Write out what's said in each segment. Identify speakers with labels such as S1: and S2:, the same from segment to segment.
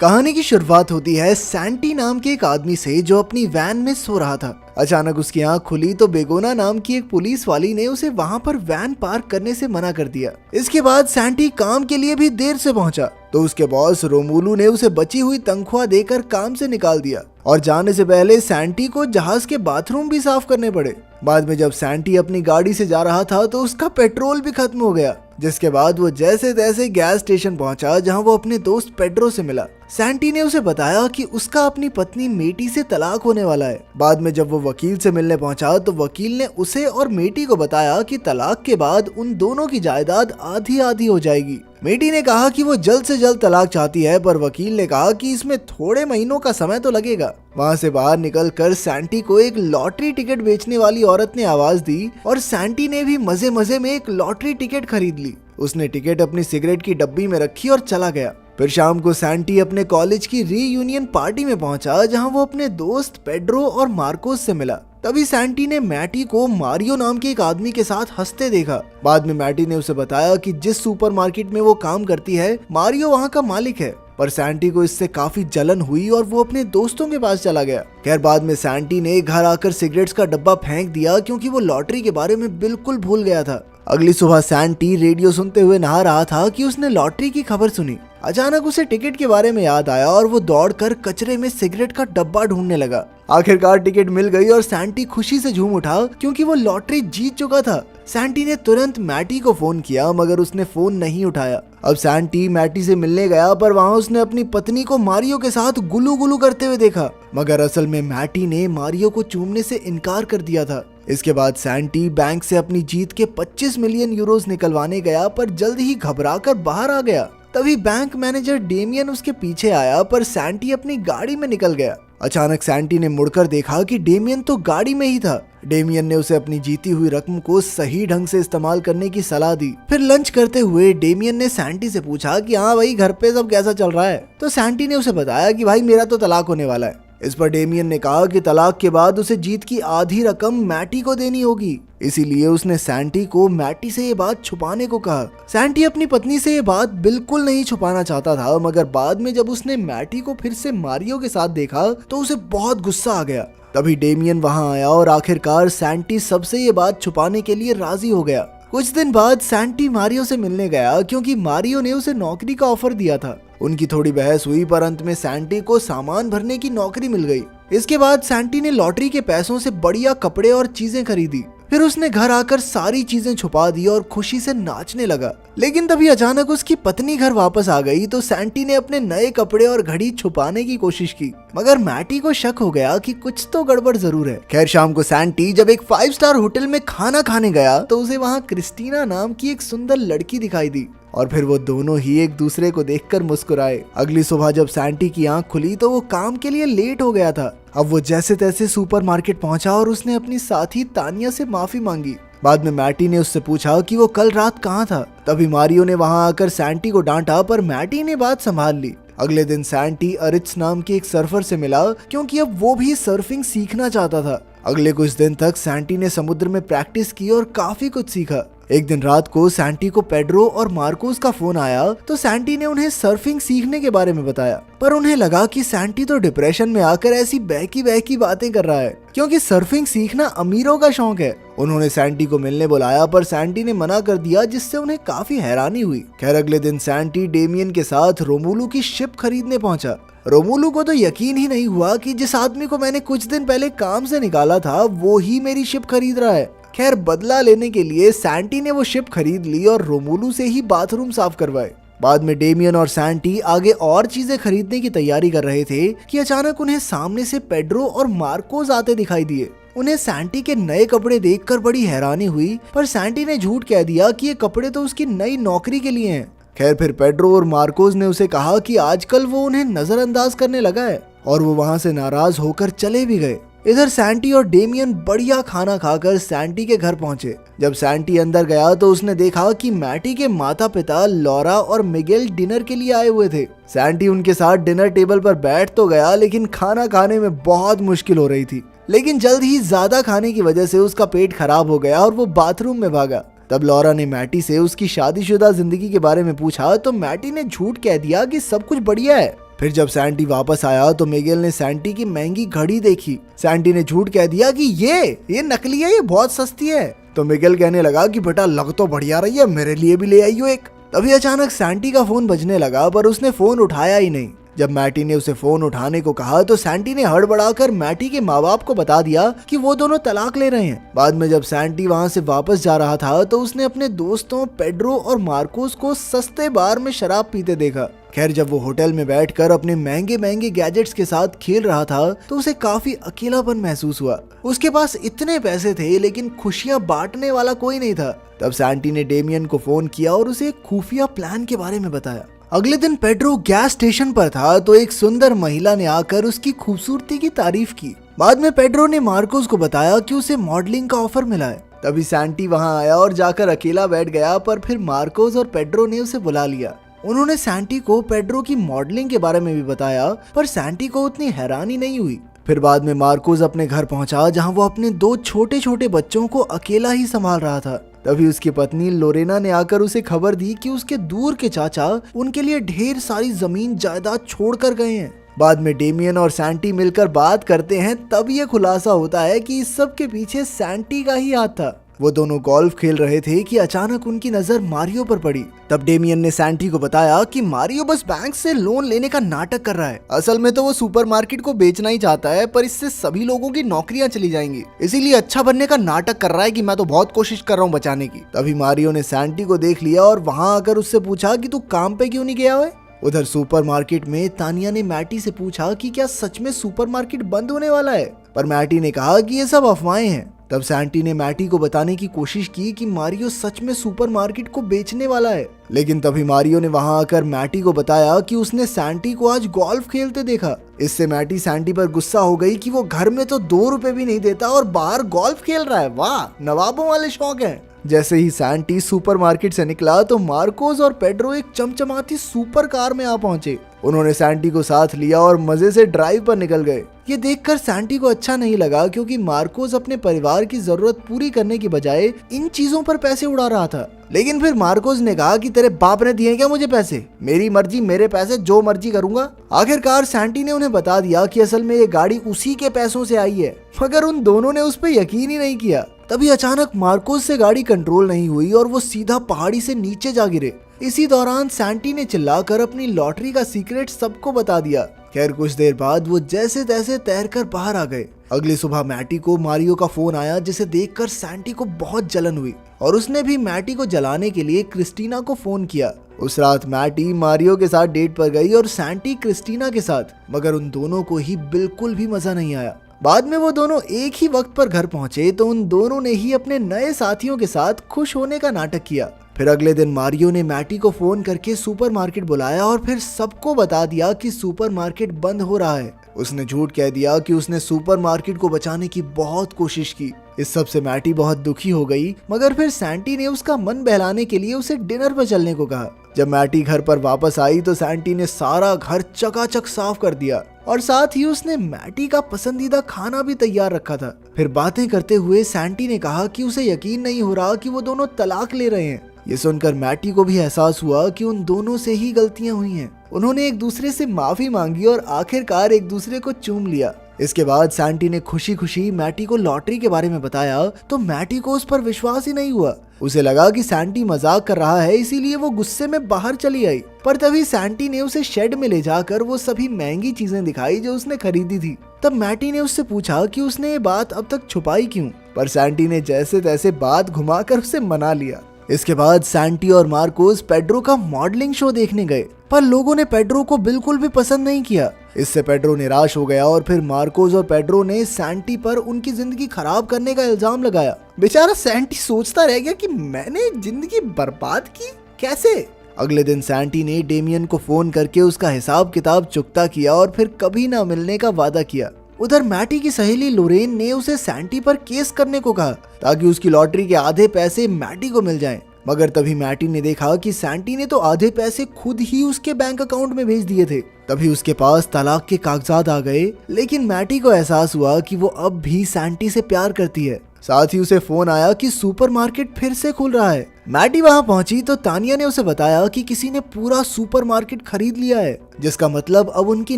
S1: कहानी की शुरुआत होती है सैंटी नाम के एक आदमी से जो अपनी वैन में सो रहा था। अचानक उसकी आंख खुली तो बेगोना नाम की एक पुलिस वाली ने उसे वहां पर वैन पार्क करने से मना कर दिया। इसके बाद सैंटी काम के लिए भी देर से पहुंचा तो उसके बॉस रोमुलू ने उसे बची हुई तनख्वाह देकर काम से निकाल दिया और जाने से पहले सैंटी को जहाज के बाथरूम भी साफ करने पड़े। बाद में जब सैंटी अपनी गाड़ी से जा रहा था तो उसका पेट्रोल भी खत्म हो गया, जिसके बाद वो जैसे तैसे गैस स्टेशन पहुंचा जहां वो अपने दोस्त पेड्रो से मिला। सैंटी ने उसे बताया कि उसका अपनी पत्नी मेटी से तलाक होने वाला है। बाद में जब वो वकील से मिलने पहुंचा तो वकील ने उसे और मेटी को बताया कि तलाक के बाद उन दोनों की जायदाद आधी आधी हो जाएगी। मेटी ने कहा कि वो जल्द से जल्द तलाक चाहती है, पर वकील ने कहा कि इसमें थोड़े महीनों का समय तो लगेगा। वहां से बाहर निकलकर सैंटी को एक लॉटरी टिकट बेचने वाली औरत ने आवाज दी और सैंटी ने भी मजे मजे में एक लॉटरी टिकट खरीद ली। उसने टिकट अपनी सिगरेट की डब्बी में रखी और चला गया। फिर शाम को सैंटी अपने कॉलेज की रीयूनियन पार्टी में पहुंचा जहां वो अपने दोस्त पेड्रो और मार्कोस से मिला। तभी सैंटी ने मैटी को मारियो नाम के एक आदमी के साथ हंसते देखा। बाद में मैटी ने उसे बताया कि जिस सुपरमार्केट में वो काम करती है मारियो वहां का मालिक है, पर सैंटी को इससे काफी जलन हुई और वो अपने दोस्तों के पास चला गया। खैर बाद में सैंटी ने घर आकर सिगरेट्स का डब्बा फेंक दिया क्योंकि वो लॉटरी के बारे में बिल्कुल भूल गया था। अगली सुबह सैंटी रेडियो सुनते हुए नहा रहा था कि उसने लॉटरी की खबर सुनी। अचानक उसे टिकट के बारे में याद आया और वो दौड़कर कचरे में सिगरेट का डब्बा ढूंढने लगा। आखिरकार टिकट मिल गई और सैंटी खुशी से झूम उठा क्योंकि वो लॉटरी जीत चुका था। सैंटी ने तुरंत मैटी को फोन किया मगर उसने फोन नहीं उठाया। अब सैंटी मैटी से मिलने गया पर वहाँ उसने अपनी पत्नी को मारियो के साथ गुलू गुलू करते हुए देखा, मगर असल में मैटी ने मारियो को चूमने से इनकार कर दिया था। इसके बाद सैंटी बैंक से अपनी जीत के 25 मिलियन यूरोस निकलवाने गया पर जल्द ही घबराकर बाहर आ गया। तभी बैंक मैनेजर डेमियन उसके पीछे आया पर सैंटी अपनी गाड़ी में निकल गया। अचानक सैंटी ने मुड़कर देखा कि डेमियन तो गाड़ी में ही था। डेमियन ने उसे अपनी जीती हुई रकम को सही ढंग से इस्तेमाल करने की सलाह दी। फिर लंच करते हुए डेमियन ने सैंटी से पूछा कि हाँ भाई घर पे सब कैसा चल रहा है। तो सैंटी ने उसे बताया कि भाई मेरा तो तलाक होने वाला है। इस पर डेमियन ने कहा कि तलाक के बाद उसे जीत की आधी रकम मैटी को देनी होगी, इसीलिए उसने सैंटी को मैटी से ये बात छुपाने को कहा। सैंटी अपनी पत्नी से ये बात बिल्कुल नहीं छुपाना चाहता था, मगर बाद में जब उसने मैटी को फिर से मारियो के साथ देखा तो उसे बहुत गुस्सा आ गया। तभी डेमियन वहां आया और आखिरकार सैंटी सबसे ये बात छुपाने के लिए राजी हो गया। कुछ दिन बाद सैंटी मारियो से मिलने गया क्योंकि मारियो ने उसे नौकरी का ऑफर दिया था। उनकी थोड़ी बहस हुई पर अंत में सैंटी को सामान भरने की नौकरी मिल गई। इसके बाद सैंटी ने लॉटरी के पैसों से बढ़िया कपड़े और चीजें खरीदी। फिर उसने घर आकर सारी चीजें छुपा दी और खुशी से नाचने लगा। लेकिन तभी अचानक उसकी पत्नी घर वापस आ गई तो सैंटी ने अपने नए कपड़े और घड़ी छुपाने की कोशिश की, मगर मैटी को शक हो गया कि कुछ तो गड़बड़ जरूर है। खैर शाम को सैंटी जब एक 5 स्टार होटल में खाना खाने गया तो उसे वहाँ क्रिस्टीना नाम की एक सुंदर लड़की दिखाई दी और फिर वो दोनों ही एक दूसरे को देखकर मुस्कुराए। अगली सुबह जब सैंटी की आंख खुली तो वो काम के लिए लेट हो गया था। अब वो जैसे तैसे सुपरमार्केट पहुंचा और उसने अपनी साथी तानिया से माफी मांगी। बाद में मैटी ने उससे पूछा कि वो कल रात कहाँ था। तभी मारियो ने वहां आकर सैंटी को डांटा पर मैटी ने बात संभाल ली। अगले दिन सैंटी अरिट्स नाम के एक सर्फर से मिला क्योंकि अब वो भी सर्फिंग सीखना चाहता था। अगले कुछ दिन तक सैंटी ने समुद्र में प्रैक्टिस की और काफी कुछ सीखा। एक दिन रात को सैंटी को पेड्रो और मार्कोस का फोन आया तो सैंटी ने उन्हें सर्फिंग सीखने के बारे में बताया, पर उन्हें लगा कि सैंटी तो डिप्रेशन में आकर ऐसी बहकी बहकी बातें कर रहा है क्योंकि सर्फिंग सीखना अमीरों का शौक है। उन्होंने सैंटी को मिलने बुलाया पर सैंटी ने मना कर दिया, जिससे उन्हें काफी हैरानी हुई। खैर अगले दिन सैंटी डेमियन के साथ रोमुलू की शिप खरीदने पहुंचा। रोमुलू को तो यकीन ही नहीं हुआ कि जिस आदमी को मैंने कुछ दिन पहले काम से निकाला था वो ही मेरी शिप खरीद रहा है। खैर बदला लेने के लिए सैंटी ने वो शिप खरीद ली और रोमुलू से ही बाथरूम साफ करवाए। बाद में डेमियन और सैंटी आगे और चीजें खरीदने की तैयारी कर रहे थे कि अचानक उन्हें सामने से पेड्रो और मार्कोस आते दिखाई दिए। उन्हें सैंटी के नए कपड़े देखकर बड़ी हैरानी हुई, पर सैंटी ने झूठ कह दिया कि ये कपड़े तो उसकी नई नौकरी के लिए हैं। खैर फिर पेड्रो और मार्कोस ने उसे कहा कि आजकल वो उन्हें नजरअंदाज करने लगा है और वो वहां से नाराज होकर चले भी गए। इधर सैंटी और डेमियन बढ़िया खाना खाकर सैंटी के घर पहुंचे। जब सैंटी अंदर गया तो उसने देखा कि मैटी के माता पिता लॉरा और मिगेल डिनर के लिए आए हुए थे। सैंटी उनके साथ डिनर टेबल पर बैठ तो गया लेकिन खाना खाने में बहुत मुश्किल हो रही थी। लेकिन जल्द ही ज्यादा खाने की वजह से उसका पेट खराब हो गया और वो बाथरूम में भागा। तब लॉरा ने मैटी से उसकी शादीशुदा जिंदगी के बारे में पूछा तो मैटी ने झूठ कह दिया कि सब कुछ बढ़िया है। फिर जब सैंटी वापस आया तो मिगेल ने सैंटी की महंगी घड़ी देखी। सैंटी ने झूठ कह दिया कि ये नकली है, ये बहुत सस्ती है। तो मिगेल कहने लगा कि बेटा लग तो बढ़िया रही है, मेरे लिए भी ले आई हो एक। तभी अचानक सैंटी का फोन बजने लगा पर उसने फोन उठाया ही नहीं। जब मैटी ने उसे फोन उठाने को कहा तो सैंटी ने हड़बड़ाकर मैटी के माँ बाप को बता दिया कि वो दोनों तलाक ले रहे हैं। बाद में जब सैंटी वहाँ से वापस जा रहा था तो उसने अपने दोस्तों पेड्रो और मार्कोस को सस्ते बार में शराब पीते देखा। खैर जब वो होटल में बैठकर अपने महंगे महंगे गैजेट्स के साथ खेल रहा था तो उसे काफी अकेलापन महसूस हुआ। उसके पास इतने पैसे थे लेकिन खुशियां बांटने वाला कोई नहीं था। तब सैंटी ने डेमियन को फोन किया और उसे एक खुफिया प्लान के बारे में बताया। अगले दिन पेड्रो गैस स्टेशन पर था तो एक सुंदर महिला ने आकर उसकी खूबसूरती की तारीफ की। बाद में पेड्रो ने मार्कोस को बताया कि उसे मॉडलिंग का ऑफर मिला है। तभी सैंटी वहां आया और जाकर अकेला बैठ गया, पर फिर मार्कोस और पेड्रो ने उसे बुला लिया। उन्होंने सैंटी को पेड्रो की मॉडलिंग के बारे में भी बताया, पर सैंटी को उतनी हैरानी नहीं हुई। फिर बाद में मार्कोस अपने घर पहुंचा जहां वो अपने 2 छोटे छोटे बच्चों को अकेला ही संभाल रहा था। तभी उसकी पत्नी लोरेना ने आकर उसे खबर दी कि उसके दूर के चाचा उनके लिए ढेर सारी जमीन जायदाद छोड़कर गए हैं। बाद में डेमियन और सैंटी मिलकर बात करते हैं, तब ये खुलासा होता है कि इस सब के पीछे सैंटी का ही हाथ था। वो दोनों गोल्फ खेल रहे थे कि अचानक उनकी नजर मारियो पर पड़ी। तब डेमियन ने सैंटी को बताया कि मारियो बस बैंक से लोन लेने का नाटक कर रहा है। असल में तो वो सुपरमार्केट को बेचना ही चाहता है, पर इससे सभी लोगों की नौकरियां चली जाएंगी, इसीलिए अच्छा बनने का नाटक कर रहा है कि मैं तो बहुत कोशिश कर रहा हूँ बचाने की। तभी मारियो ने सैंटी को देख लिया और वहाँ आकर उससे पूछा कि तू काम पे क्यों नहीं गया है। उधर सुपरमार्केट में तानिया ने मैटी से पूछा कि क्या सच में सुपरमार्केट बंद होने वाला है, पर मैटी ने कहा कि ये सब अफवाहें हैं। तब सैंटी ने मैटी को बताने की कोशिश की कि मारियो सच में सुपरमार्केट को बेचने वाला है, लेकिन तभी मारियो ने वहां आकर मैटी को बताया कि उसने सैंटी को आज गोल्फ खेलते देखा। इससे मैटी सैंटी पर गुस्सा हो गई कि वो घर में तो 2 रुपए भी नहीं देता और बाहर गोल्फ खेल रहा है, वाह नवाबों वाले शौक हैं। जैसे ही सैंटी सुपरमार्केट से निकला तो मार्कोस और पेड्रो एक चमचमाती सुपर कार में आ पहुंचे। उन्होंने सैंटी को साथ लिया और मजे से ड्राइव पर निकल गए। ये देखकर सैंटी को अच्छा नहीं लगा, क्योंकि मार्कोस अपने परिवार की जरूरत पूरी करने की बजाय इन चीजों पर पैसे उड़ा रहा था। लेकिन फिर मार्कोस ने कहा कि तेरे बाप ने दिए क्या मुझे पैसे, मेरी मर्जी मेरे पैसे, जो मर्जी करूंगा। आखिरकार सैंटी ने उन्हें बता दिया कि असल में ये गाड़ी उसी के पैसों से आई है, मगर उन दोनों ने उस पर यकीन ही नहीं किया। तभी अचानक मार्कोस से गाड़ी कंट्रोल नहीं हुई और वो सीधा पहाड़ी से नीचे जा गिरे। इसी दौरान सैंटी ने चिल्लाकर अपनी लॉटरी का सीक्रेट सबको बता दिया। खैर कुछ देर बाद वो जैसे तैसे तैरकर बाहर आ गए। अगली सुबह मैटी को मारियो का फोन आया, जिसे देखकर सैंटी को बहुत जलन हुई और उसने भी मैटी को जलाने के लिए क्रिस्टीना को फोन किया। उस रात मैटी मारियो के साथ डेट पर गई और सैंटी क्रिस्टीना के साथ, मगर उन दोनों को ही बिल्कुल भी मजा नहीं आया। बाद में वो दोनों एक ही वक्त पर घर पहुंचे तो उन दोनों ने ही अपने नए साथियों के साथ खुश होने का नाटक किया। फिर अगले दिन मारियो ने मैटी को फोन करके सुपरमार्केट बुलाया और फिर सबको बता दिया कि सुपरमार्केट बंद हो रहा है। उसने झूठ कह दिया कि उसने सुपरमार्केट को बचाने की बहुत कोशिश की। इस सब से मैटी बहुत दुखी हो गई, मगर फिर सैंटी ने उसका मन बहलाने के लिए उसे डिनर पर चलने को कहा। जब मैटी घर पर वापस आई तो सैंटी ने सारा घर चकाचक साफ कर दिया और साथ ही उसने मैटी का पसंदीदा खाना भी तैयार रखा था। फिर बातें करते हुए सैंटी ने कहा कि उसे यकीन नहीं हो रहा कि वो दोनों तलाक ले रहे हैं। ये सुनकर मैटी को भी एहसास हुआ कि उन दोनों से ही गलतियां हुई हैं। उन्होंने एक दूसरे से माफी मांगी और आखिरकार एक दूसरे को चूम लिया। इसके बाद सैंटी ने खुशी खुशी मैटी को लॉटरी के बारे में बताया तो मैटी को उस पर विश्वास ही नहीं हुआ। उसे लगा कि सैंटी मजाक कर रहा है, इसीलिए वो गुस्से में बाहर चली आई। पर तभी सैंटी ने उसे शेड में ले जाकर वो सभी महंगी चीजें दिखाई जो उसने खरीदी थी। तब मैटी ने उससे पूछा कि उसने ये बात अब तक छुपाई क्यों, पर सैंटी ने जैसे तैसे बात घुमाकर उसे मना लिया। इसके बाद सैंटी और मार्कोस पेड्रो का मॉडलिंग शो देखने गए, पर लोगों ने पेड्रो को बिल्कुल भी पसंद नहीं किया। इससे पेड्रो निराश हो गया और फिर मार्कोस और पेड्रो ने सैंटी पर उनकी जिंदगी खराब करने का इल्जाम लगाया। बेचारा सैंटी सोचता रह गया कि मैंने जिंदगी बर्बाद की कैसे। अगले दिन सैंटी ने डेमियन को फोन करके उसका हिसाब किताब चुकता किया और फिर कभी ना मिलने का वादा किया। उधर मैटी की सहेली लोरेन ने उसे सैंटी पर केस करने को कहा ताकि उसकी लॉटरी के आधे पैसे मैटी को मिल जाएं। मगर तभी मैटी ने देखा कि सैंटी ने तो आधे पैसे खुद ही उसके बैंक अकाउंट में भेज दिए थे। तभी उसके पास तलाक के कागजात आ गए, लेकिन मैटी को एहसास हुआ कि वो अब भी सैंटी से प्यार करती है। साथ ही उसे फोन आया कि सुपरमार्केट फिर से खुल रहा है। मैटी वहां पहुंची तो तानिया ने उसे बताया कि किसी ने पूरा सुपरमार्केट खरीद लिया है, जिसका मतलब अब उनकी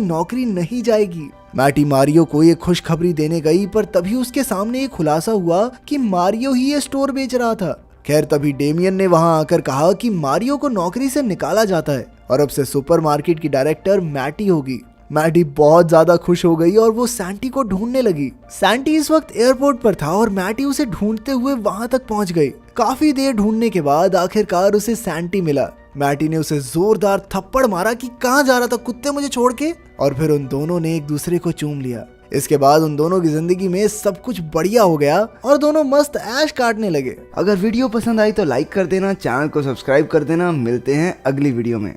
S1: नौकरी नहीं जाएगी। मैटी मारियो को ये खुशखबरी देने गई, पर तभी उसके सामने ये खुलासा हुआ कि मारियो ही ये स्टोर बेच रहा था। खैर तभी डेमियन ने वहां आकर कहा कि मारियो को नौकरी से निकाला जाता है और अब से सुपरमार्केट की डायरेक्टर मैटी होगी। मैटी बहुत ज्यादा खुश हो गई और वो सैंटी को ढूंढने लगी। सैंटी इस वक्त एयरपोर्ट पर था और मैटी उसे ढूंढते हुए वहां तक पहुंच गई। काफी देर ढूंढने के बाद आखिरकार उसे सैंटी मिला। मैटी ने उसे जोरदार थप्पड़ मारा कि कहां जा रहा था कुत्ते मुझे छोड़ के, और फिर उन दोनों ने एक दूसरे को चूम लिया। इसके बाद उन दोनों की जिंदगी में सब कुछ बढ़िया हो गया और दोनों मस्त ऐश काटने लगे।
S2: अगर वीडियो पसंद आई तो लाइक कर देना, चैनल को सब्सक्राइब कर देना। मिलते हैं अगली वीडियो में।